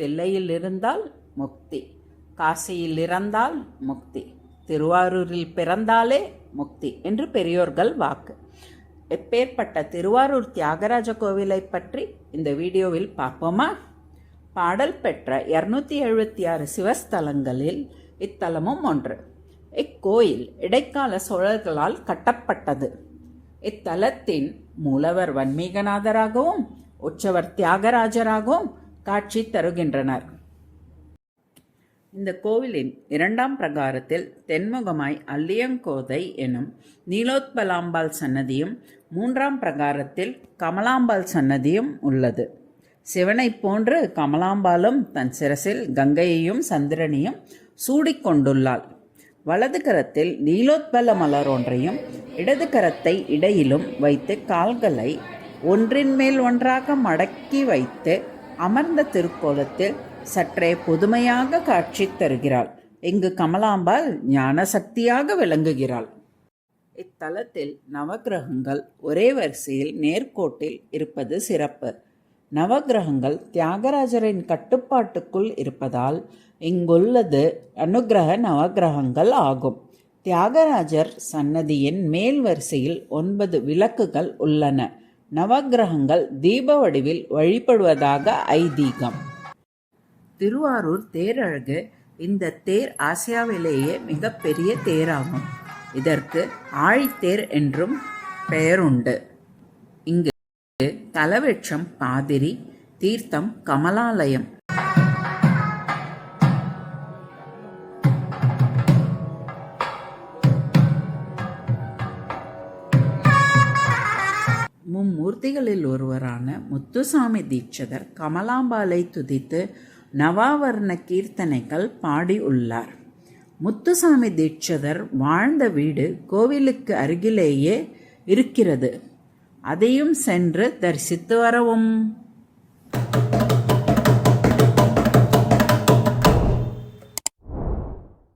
தில்லையில் இருந்தால் முக்தி, காசியில் இறந்தால் முக்தி, திருவாரூரில் பிறந்தாலே முக்தி என்று பெரியோர்கள் வாக்கு. எப்பேற்பட்ட திருவாரூர் தியாகராஜ கோவிலை பற்றி இந்த வீடியோவில் பார்ப்போமா? பாடல் பெற்ற 276 சிவஸ்தலங்களில் இத்தலமும் ஒன்று. இக்கோயில் இடைக்கால சோழர்களால் கட்டப்பட்டது. இத்தலத்தின் மூலவர் வன்மீகநாதராகவும் உற்சவர் தியாகராஜராகவும் காட்சி தருகின்றனர். இந்த கோவிலின் 2ஆம் பிரகாரத்தில் தென்முகமாய் அல்லியங்கோதை எனும் நீலோத்பலாம்பாள் சன்னதியும் 3ஆம் பிரகாரத்தில் கமலாம்பாள் சன்னதியும் உள்ளது. சிவனை போன்று கமலாம்பாளும் தன் சிரசில் கங்கையையும் சந்திரனையும் சூடிக்கொண்டுள்ளாள். வலது கரத்தில் நீலோத்பல மலர் ஒன்றையும் இடது கரத்தை இடையிலும் வைத்து கால்களை ஒன்றின் மேல் ஒன்றாக மடக்கி வைத்து அமர்ந்த திருக்கோலத்தில் சற்றே புதுமையாக காட்சி தருகிறாள். இங்கு கமலாம்பாள் ஞான சக்தியாக விளங்குகிறாள். இத்தலத்தில் நவக்கிரகங்கள் ஒரே வரிசையில் நேர்கோட்டில் இருப்பது சிறப்பு. நவக்கிரகங்கள் தியாகராஜரின் கட்டுப்பாட்டுக்குள் இருப்பதால் இங்குள்ளது அனுக்கிரக நவக்கிரகங்கள் ஆகும். தியாகராஜர் சன்னதியின் மேல் வரிசையில் 9 விளக்குகள் உள்ளன. நவக்கிரகங்கள் தீப வடிவில் வழிபடுவதாக ஐதீகம். திருவாரூர் தேரழகு. இந்த தேர் ஆசியாவிலேயே மிகப்பெரிய தேராகும். இதற்கு ஆழித்தேர் என்றும் பெயருண்டு. இங்கு தலவிருட்சம் பாதிரி, தீர்த்தம் கமலாலயம். மும்மூர்த்திகளில் ஒருவரான முத்துசாமி தீட்சிதர் கமலாம்பாளை துதித்து நவாவர்ண கீர்த்தனைகள் பாடி உள்ளார். முத்துசாமி தீட்சிதர் வாழ்ந்த வீடு கோவிலுக்கு அருகிலேயே இருக்கிறது. அதையும் சென்று தரிசித்து வரவும்.